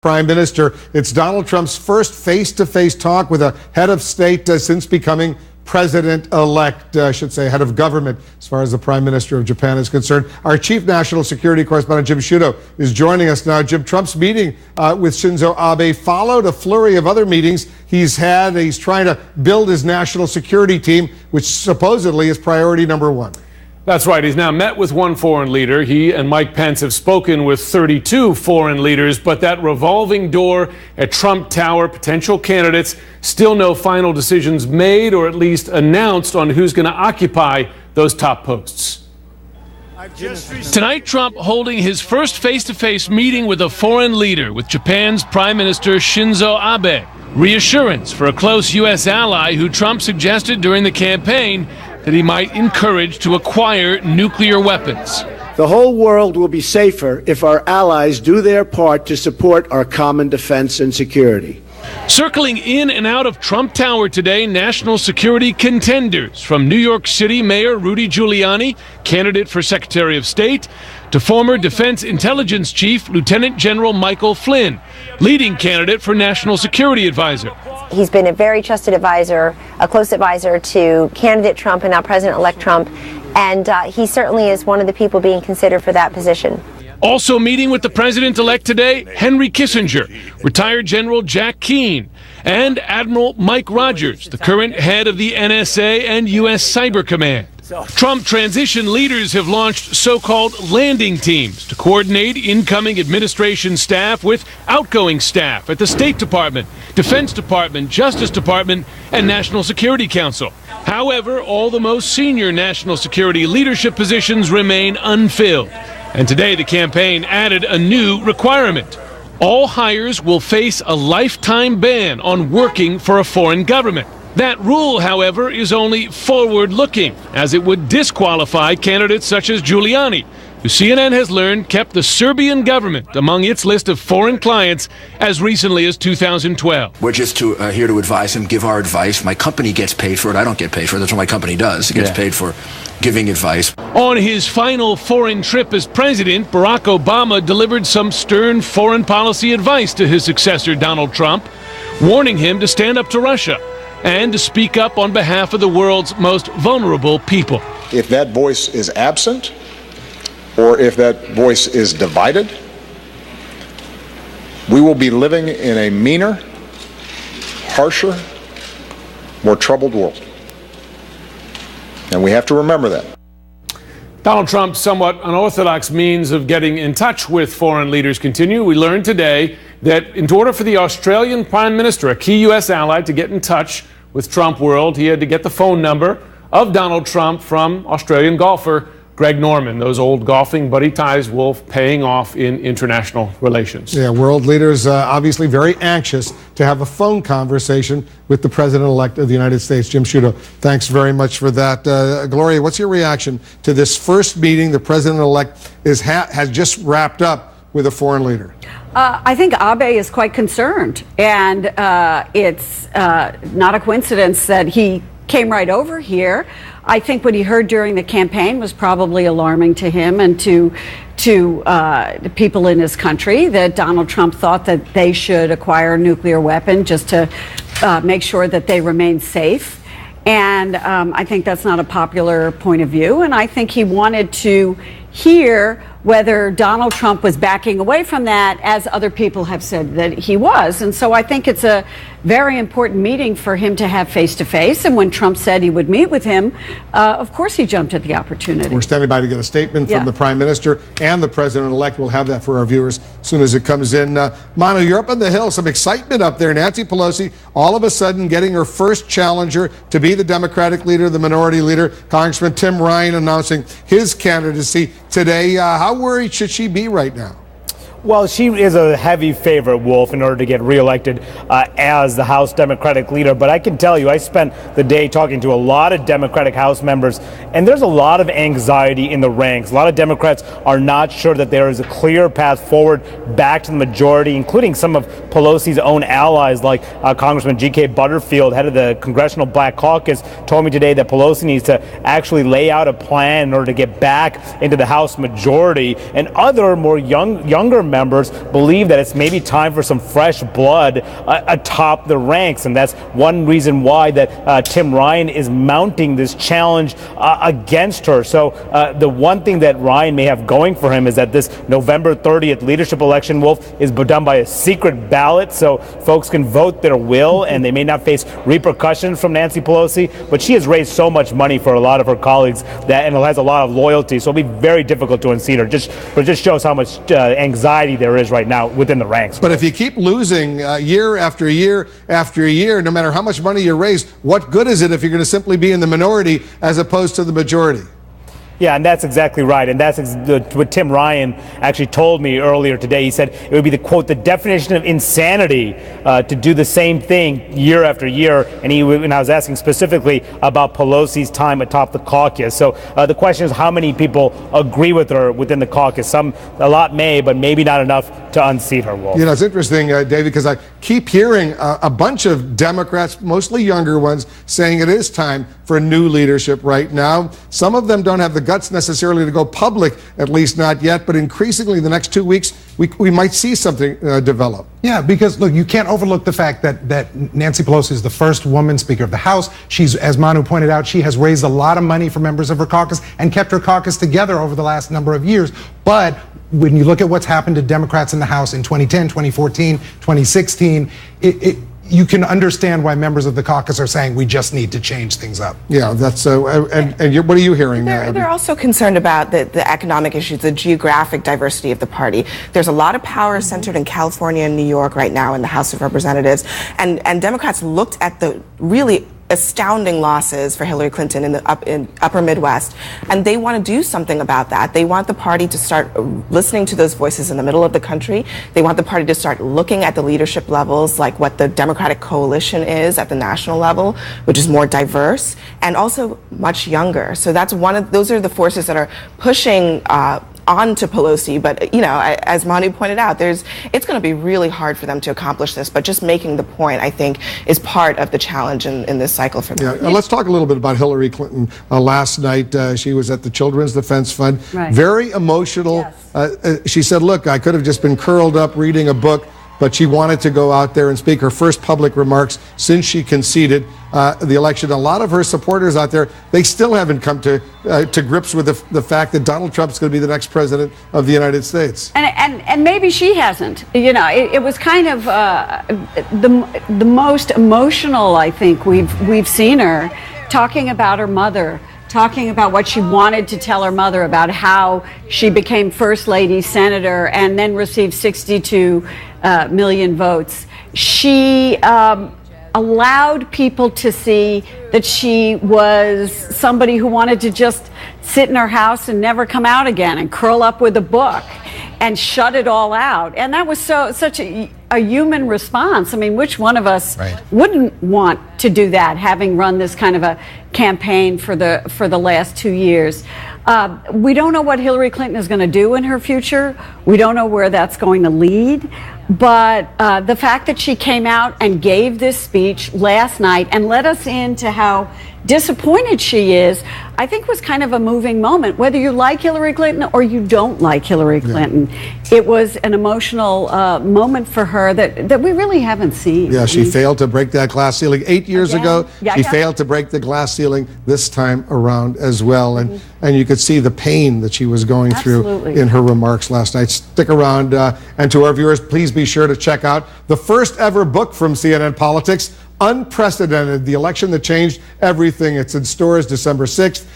Prime Minister. It's Donald Trump's first face-to-face talk with a head of state since becoming president-elect, I should say, head of government, as far as the Prime Minister of Japan is concerned. Our chief national security correspondent, Jim Sciutto, is joining us now. Jim, Trump's meeting with Shinzo Abe followed a flurry of other meetings he's had. He's trying to build his national security team, which supposedly is priority number one. That's right. He's now met with one foreign leader. He and Mike Pence have spoken with 32 foreign leaders, but that revolving door at Trump Tower, potential candidates, still no final decisions made or at least announced on who's going to occupy those top posts. Tonight, Trump holding his first face-to-face meeting with a foreign leader, with Japan's Prime Minister Shinzo Abe. Reassurance for a close U.S. ally who Trump suggested during the campaign that he might encourage to acquire nuclear weapons. The whole world will be safer if our allies do their part to support our common defense and security. Circling in and out of Trump Tower today, national security contenders, from New York City Mayor Rudy Giuliani, candidate for Secretary of State, to former Defense Intelligence Chief Lieutenant General Michael Flynn, leading candidate for National Security Advisor. He's been a very trusted advisor, a close advisor to candidate Trump and now President-elect Trump, and he certainly is one of the people being considered for that position. Also meeting with the president-elect today, Henry Kissinger, retired General Jack Keane, and Admiral Mike Rogers, the current head of the NSA and U.S. Cyber Command. Trump transition leaders have launched so-called landing teams to coordinate incoming administration staff with outgoing staff at the State Department, Defense Department, Justice Department, and National Security Council. However, all the most senior national security leadership positions remain unfilled. And today the campaign added a new requirement. All hires will face a lifetime ban on working for a foreign government. That rule, however, is only forward-looking, as it would disqualify candidates such as Giuliani, who CNN has learned kept the Serbian government among its list of foreign clients as recently as 2012. We're just here to advise him, give our advice. My company gets paid for it. I don't get paid for it. That's what my company does. It gets paid for giving advice. On his final foreign trip as president, Barack Obama delivered some stern foreign policy advice to his successor, Donald Trump, warning him to stand up to Russia and to speak up on behalf of the world's most vulnerable people. If that voice is absent, or if that voice is divided, we will be living in a meaner, harsher, more troubled world. And we have to remember that. Donald Trump's somewhat unorthodox means of getting in touch with foreign leaders continue. We learned today that in order for the Australian Prime Minister, a key U.S. ally, to get in touch with Trump world, he had to get the phone number of Donald Trump from Australian golfer Greg Norman. Those old golfing buddy ties will paying off in international relations. Yeah, world leaders obviously very anxious to have a phone conversation with the president-elect of the United States. Jim Sciutto, thanks very much for that. Gloria, what's your reaction to this first meeting the president-elect has just wrapped up with a foreign leader? I think Abe is quite concerned, and it's not a coincidence that he came right over here. I think what he heard during the campaign was probably alarming to him and to the people in his country, that Donald Trump thought that they should acquire a nuclear weapon just to make sure that they remain safe. And I think that's not a popular point of view. And I think he wanted to hear whether Donald Trump was backing away from that, as other people have said that he was. And so I think it's a very important meeting for him to have face-to-face. And when Trump said he would meet with him, of course he jumped at the opportunity. We're standing by to get a statement from the Prime Minister and the President-elect. We'll have that for our viewers as soon as it comes in. Manu, you're up on the Hill. Some excitement up there. Nancy Pelosi, all of a sudden getting her first challenger to be the Democratic leader, the minority leader. Congressman Tim Ryan announcing his candidacy today. How worried should she be right now? Well, she is a heavy favorite, Wolf, in order to get reelected as the House Democratic leader. But I can tell you, I spent the day talking to a lot of Democratic House members, and there's a lot of anxiety in the ranks. A lot of Democrats are not sure that there is a clear path forward back to the majority, including some of Pelosi's own allies, like Congressman G.K. Butterfield, head of the Congressional Black Caucus, told me today that Pelosi needs to actually lay out a plan in order to get back into the House majority. And other more younger members believe that it's maybe time for some fresh blood atop the ranks, and that's one reason why that Tim Ryan is mounting this challenge against her. So the one thing that Ryan may have going for him is that this November 30th leadership election, Wolf, is done by a secret ballot, so folks can vote their will and they may not face repercussions from Nancy Pelosi, but she has raised so much money for a lot of her colleagues and has a lot of loyalty, so it'll be very difficult to unseat her. But it just shows how much anxiety there is right now within the ranks. But if you keep losing year after year after year, no matter how much money you raise, what good is it if you're going to simply be in the minority as opposed to the majority? Yeah, and that's exactly right. And that's what Tim Ryan actually told me earlier today. He said it would be the definition of insanity to do the same thing year after year. And I was asking specifically about Pelosi's time atop the caucus. So the question is, how many people agree with her within the caucus? A lot may, but maybe not enough to unseat her, Wolf. You know, it's interesting, David, because I keep hearing a bunch of Democrats, mostly younger ones, saying it is time for new leadership right now. Some of them don't have the guts necessarily to go public, at least not yet, but increasingly the next 2 weeks we might see something develop. Yeah, because look, you can't overlook the fact that Nancy Pelosi is the first woman Speaker of the House. She's, as Manu pointed out, she has raised a lot of money for members of her caucus and kept her caucus together over the last number of years. But when you look at what's happened to Democrats in the House in 2010, 2014, 2016, you can understand why members of the caucus are saying we just need to change things up. Yeah, that's what are you hearing? They're also concerned about the economic issues, the geographic diversity of the party. There's a lot of power centered in California and New York right now in the House of Representatives, and Democrats looked at the really astounding losses for Hillary Clinton in the upper Midwest, and they want to do something about that. They want the party to start listening to those voices in the middle of the country. They want the party to start looking at the leadership levels, like what the Democratic coalition is at the national level, which is more diverse and also much younger. So that's those are the forces that are pushing on to Pelosi, but you know, as Manu pointed out, it's going to be really hard for them to accomplish this, but just making the point, I think, is part of the challenge in this cycle for them. Yeah, let's talk a little bit about Hillary Clinton. Last night, she was at the Children's Defense Fund. Right. Very emotional. Yes. She said, look, I could have just been curled up reading a book, but she wanted to go out there and speak her first public remarks since she conceded the election. A lot of her supporters out there, they still haven't come to grips with the fact that Donald Trump is going to be the next president of the United States. And maybe she hasn't. You know, it was kind of the most emotional, I think, we've seen her talking about her mother, talking about what she wanted to tell her mother about how she became First Lady, Senator, and then received 62 million votes. She allowed people to see that she was somebody who wanted to just sit in her house and never come out again and curl up with a book and shut it all out. And that was such a human response. I mean, which one of us wouldn't want to do that, having run this kind of a campaign for the last 2 years? We don't know what Hillary Clinton is going to do in her future. We don't know where that's going to lead. But the fact that she came out and gave this speech last night and let us into how disappointed she is, I think was kind of a moving moment. Whether you like Hillary Clinton or you don't like Hillary Clinton, it was an emotional moment for her that we really haven't seen. Yeah, she failed to break that glass ceiling 8 years ago. She failed to break the glass ceiling this time around as well. And you could see the pain that she was going through in her remarks last night. Stick around. And to our viewers, please be sure to check out the first ever book from CNN Politics, Unprecedented, the election that changed everything. It's in stores December 6th.